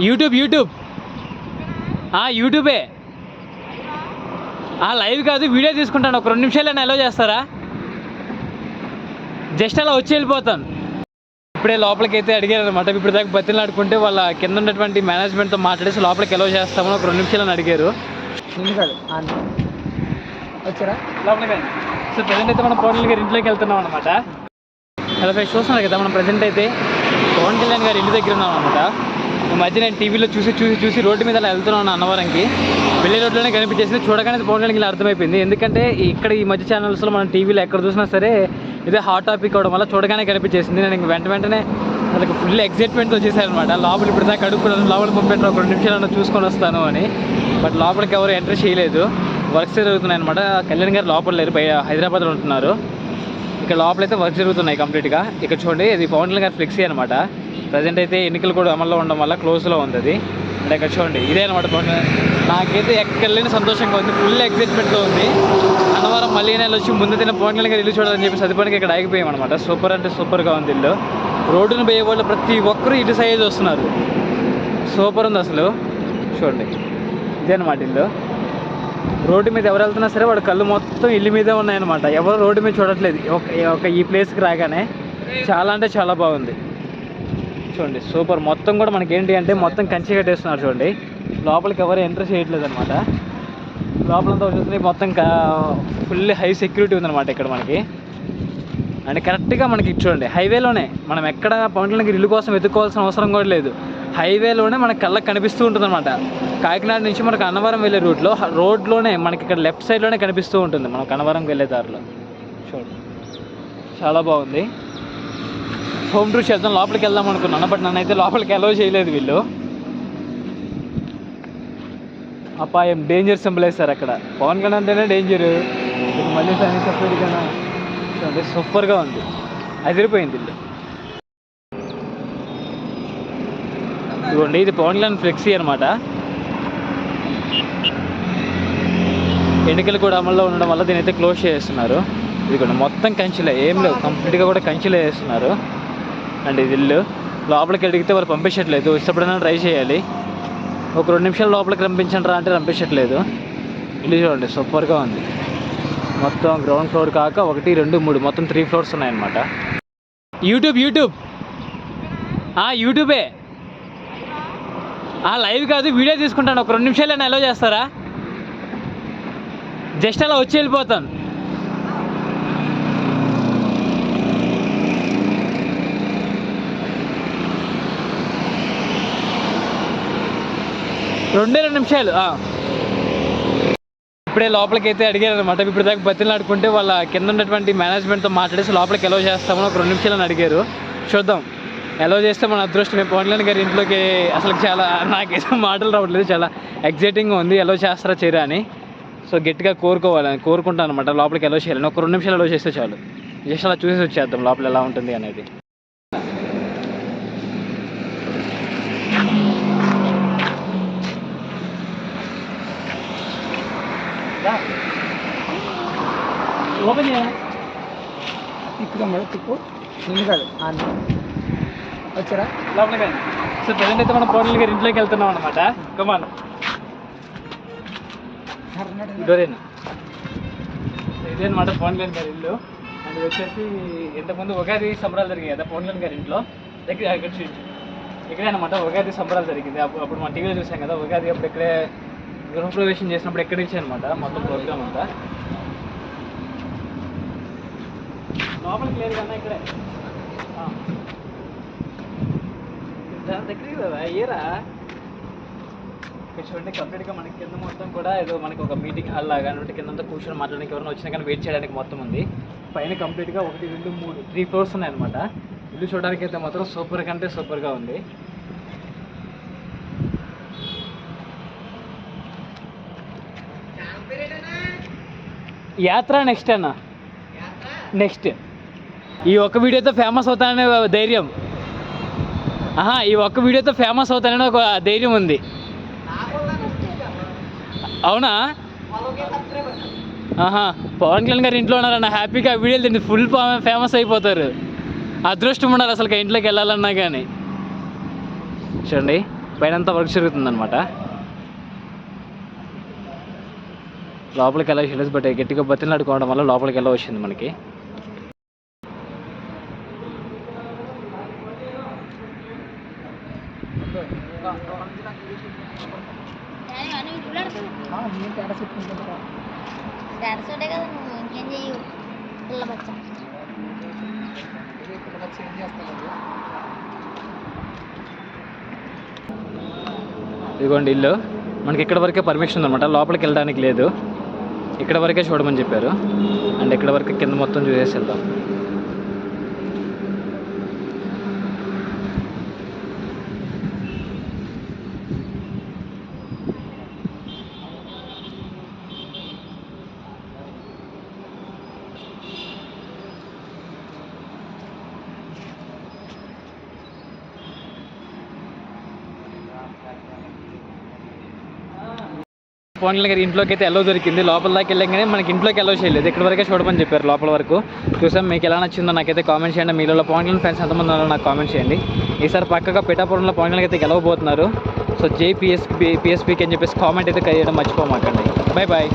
యూట్యూబే live కాదు, video తీసుకుంటాను. ఒక 2 నిమిషాలు అలో చేస్తారా? జస్ట్ అలా వచ్చి వెళ్ళిపోతాను. ఇప్పుడే లోపలికి అయితే అడిగారు అనమాట. ఇప్పుడు దాకా బతిని ఆడుకుంటే వాళ్ళ కింద ఉన్నటువంటి మేనేజ్మెంట్తో మాట్లాడేసి లోపలికి అలో చేస్తామని ఒక 2 నిమిషాలు అడిగారు. వచ్చారా లోపలికి? సో ప్రజెంట్ అయితే మనం పవన్ కళ్యాణ్ గారి ఇంట్లోకి వెళ్తున్నాం అనమాట. హలో ఫ్రెండ్స్, చూస్తున్నారు కదా మనం ప్రజెంట్ అయితే పవన్ కళ్యాణ్ గారి ఇంటి దగ్గర ఉన్నాం అనమాట. ఈ మధ్య నేను టీవీలో చూసి రోడ్డు మీద అలా వెళ్తున్నాను అన్నవరంకి. వెళ్ళే రోడ్లోనే కనిపించేసింది. చూడగానే పవన్ కళ్యాణ్ ఇలా అర్థమైపోయింది. ఎందుకంటే ఇక్కడ ఈ మధ్య ఛానల్స్లో మనం టీవీలో ఎక్కడ చూసినా సరే ఇదే హాట్ టాపిక్ అవడం వల్ల చూడగానే కనిపించేసింది. నేను ఇంక వెంటనే వాళ్ళకి ఫుల్ ఎగ్జైట్మెంట్తో వచ్చేసారనమాట. లోపల ఇప్పుడు దాకా అడుగుకున్నాను, లోపల పంపెట్టారు, ఒక 2 నిమిషాలు చూసుకొని వస్తాను అని. బట్ లోపలికి ఎవరు ఎంట్రీ చేయలేదు. వర్క్స్ జరుగుతున్నాయి అనమాట. కళ్యాణ్ గారు లోపల లేరు, హైదరాబాద్లో ఉంటున్నారు. ఇక్కడ లోపలైతే వర్క్ జరుగుతున్నాయి కంప్లీట్గా. ఇక్కడ చూడండి, ఇది పవన్ కళ్యాణ్ గారి ఫ్లెక్సీ అనమాట. ప్రజెంట్ అయితే ఎన్నికలు కూడా అమల్లో ఉండడం వల్ల క్లోజ్లో ఉంది అది. అంటే ఇక్కడ చూడండి, ఇదే అనమాట పవన్ కళ్యాణ్. నాకైతే ఎక్కడ లేని సంతోషంగా ఉంది, ఫుల్ ఎగ్జైట్మెంట్తో ఉంది. అన్నవరం మళ్ళీ నేను వచ్చి ముందు తిన్న పవన్ కళ్యాణ్ గారు ఇల్లు చూడాలని చెప్పి సదిపడానికి ఇక్కడ ఆగిపోయాం అనమాట. సూపర్ అంటే సూపర్గా ఉంది ఇల్లు. రోడ్డును పోయే వాళ్ళు ప్రతి ఒక్కరూ ఇటు సైజ్ వస్తున్నారు. సూపర్ ఉంది అసలు. చూడండి, ఇదే అనమాట ఇల్లు. రోడ్డు మీద ఎవరు వెళ్తున్నా సరే వాడు కళ్ళు మొత్తం ఇల్లు మీదే ఉన్నాయన్నమాట. ఎవరు రోడ్డు మీద చూడట్లేదు. ఈ ప్లేస్కి రాగానే చాలా అంటే చాలా బాగుంది. చూడండి, సూపర్. మొత్తం కూడా మనకి ఏంటి అంటే మొత్తం కంచి కట్టేస్తున్నారు. చూడండి, లోపలికి ఎవరు ఎంటర్ చేయట్లేదు అనమాట. లోపలంతా వచ్చేసి మొత్తం ఫుల్ హై సెక్యూరిటీ ఉందన్నమాట ఇక్కడ మనకి. అండ్ కరెక్ట్గా మనకి చూడండి హైవేలోనే, మనం ఎక్కడ పవన్ కళ్యాణ్ గారి ఇల్లు కోసం వెతుక్కోవాల్సిన అవసరం కూడా లేదు. హైవేలోనే మనకి కళ్ళకి కనిపిస్తూ ఉంటుంది అనమాట. కాకినాడ నుంచి మనకు అన్నవరం వెళ్ళే రోడ్లోనే మనకి ఇక్కడ లెఫ్ట్ సైడ్లోనే కనిపిస్తూ ఉంటుంది మనకు అన్నవరంకి వెళ్ళే దారిలో. చూడండి, చాలా బాగుంది. హోమ్ టూర్ చేద్దాం, లోపలికి వెళ్దాం అనుకున్నాను. బట్ నన్నైతే లోపలికి అలౌ చేయలేదు వీళ్ళు. అపాయం, డేంజర్ సింబల్ వేస్తారు అక్కడ. పవన్ కళ్యాణ్ అంటేనే డేంజర్, మళ్ళీ దాన్ని సపరేట్గా. చూడండి, సూపర్గా ఉంది, అదిరిపోయింది ఇల్లు. ఇదిగోండి, ఇది పవన్ కళ్యాణ్ ఫ్లెక్సీ అనమాట. ఎన్నికలు కూడా అమల్లో ఉండడం వల్ల దీని అయితే క్లోజ్ చేస్తున్నారు. ఇదిగోండి, మొత్తం కంచిలే, ఏం లేవు, కంప్లీట్గా కూడా కంచిలే వేస్తున్నారు. అండ్ ఇది ఇల్లు. లోపలికి అడిగితే వాళ్ళు పంపించట్లేదు. ఇష్టపడైనా ట్రై చేయాలి. ఒక 2 నిమిషాలు లోపలికి పంపించండి రా అంటే పంపించట్లేదు. ఇల్లు చూడండి, సూపర్గా ఉంది. మొత్తం గ్రౌండ్ ఫ్లోర్ కాక 1, 2, 3 మొత్తం 3 ఫ్లోర్స్ ఉన్నాయన్నమాట. యూట్యూబే లైవ్ కాదు, వీడియో తీసుకుంటాను. ఒక 2 నిమిషాలు అలో చేస్తారా? జస్ట్ అలా వచ్చి వెళ్ళిపోతాను. రెండే 2 నిమిషాలు. ఇప్పుడే లోపలికి అయితే అడిగారు అనమాట. ఇప్పుడు దాకా బతిని ఆడుకుంటే వాళ్ళ కింద ఉన్నటువంటి మేనేజ్మెంట్తో మాట్లాడేసి లోపలికి అలో చేస్తామని ఒక 2 నిమిషాలు అడిగారు. చూద్దాం, అలో చేస్తే మన అదృష్టం. పవన్ కళ్యాణ్ గారి ఇంట్లోకి అసలు చాలా, నాకైతే మాటలు రావట్లేదు, చాలా ఎగ్జైటింగ్గా ఉంది. అలో చేస్తారా చేయరా అని. సో గట్టిగా కోరుకుంటాను అనమాట లోపలికి అలో చేయాలని. ఒక 2 నిమిషాలు అలో చేస్తే చాలు. జస్ట్ అలా చూసేసి వచ్చేద్దాం లోపల ఎలా ఉంటుంది అనేది. ఓపెన్ చేయాలి వచ్చారా లోపలికి? సో ప్రజెంట్ అయితే మనం పవన్ కళ్యాణ్ గారి ఇంట్లోకి వెళ్తున్నాం అనమాట. కమాన్, ఇదేనా ఇదే అనమాట పవన్ కళ్యాణ్ గారి ఇల్లు. అండ్ వచ్చేసి ఇంతకుముందు ఉగాది సంబరాలు జరిగాయి కదా పవన్ కళ్యాణ్ గారి ఇంట్లో దగ్గర. ఇక్కడే అనమాట ఉగాది సంబరాలు జరిగింది. అప్పుడు మన టీవీలో చూసాం కదా ఉగాది. అప్పుడు ఇక్కడే గృహప్రవేశం చేసినప్పుడు ఎక్కడి నుంచి అనమాట మొత్తం ప్రోగ్రామ్ అంతా. లోపలికి లేదు కన్నా ఇక్కడే దగ్గరికి కదా ఏరా. చూడండి, కంప్లీట్గా మనకి కింద మొత్తం కూడా ఏదో మనకి ఒక మీటింగ్ హాల్ లాగా అంటే కిందంతా కూర్చొని మాట్లాడడానికి ఎవరైనా వచ్చినా కానీ వెయిట్ చేయడానికి మొత్తం ఉంది. పైన కంప్లీట్గా 1, 2, 3 3 ఫ్లోర్స్ ఉన్నాయన్నమాట. ఇల్లు చూడడానికి అయితే మాత్రం సూపర్ కంటే సూపర్గా ఉంది. యాత్ర నెక్స్ట్ అన్న, నెక్స్ట్ ఈ ఒక్క వీడియోతో ఫేమస్ అవుతాననే ధైర్యం. ఈ ఒక్క వీడియోతో ఫేమస్ అవుతానని ఒక ధైర్యం ఉంది. అవునా? పవన్ కళ్యాణ్ గారు ఇంట్లో ఉన్నారన్న, హ్యాపీగా వీడియోలు తిండి ఫుల్ ఫేమస్ అయిపోతారు. అదృష్టం ఉండాలి అసలు ఇంట్లోకి వెళ్ళాలన్నా కానీ. చూడండి, పైనంతా వర్క్ జరుగుతుందన్నమాట. లోపలికి ఎలా షెల్స్ బట్ గట్టిగా బతిలాడుకోవడం వల్ల లోపలికి ఎలా వచ్చింది మనకి. ఇదిగోండి ఇల్లు. మనకి ఇక్కడ వరకే పర్మిషన్ ఉందన్నమాట, లోపలికి వెళ్ళడానికి లేదు. ఇక్కడ వరకే చూడమని చెప్పారు. అండ్ ఇక్కడ వరకు కింద మొత్తం చూసేసి వెళ్దాం. పవన్ కళ్యాణ్ గారి ఇంట్లోకి అయితే ఎలా దొరికింది. లోపల దాకా వెళ్ళగానే మనకి ఇంట్లోకి ఎలా చేయలేదు, ఇక్కడ వరకే చూడమని చెప్పారు. లోపల వరకు చూసాం. మీకు ఎలా నచ్చిందో నాకైతే కామెంట్ చేయండి. మీలో పవన్ కళ్యాణ్ ఫ్యాన్స్ ఎంతమంది ఉన్నారో నాకు కామెంట్ చేయండి. ఈసారి పక్కగా పిఠాపురంలో పవన్ కళ్యాణ్ అయితే గెలవబోతున్నారు. సో జై పిఎస్పీకి అని చెప్పేసి కామెంట్ అయితే చేయడం మర్చిపోమాకండి. Bye bye.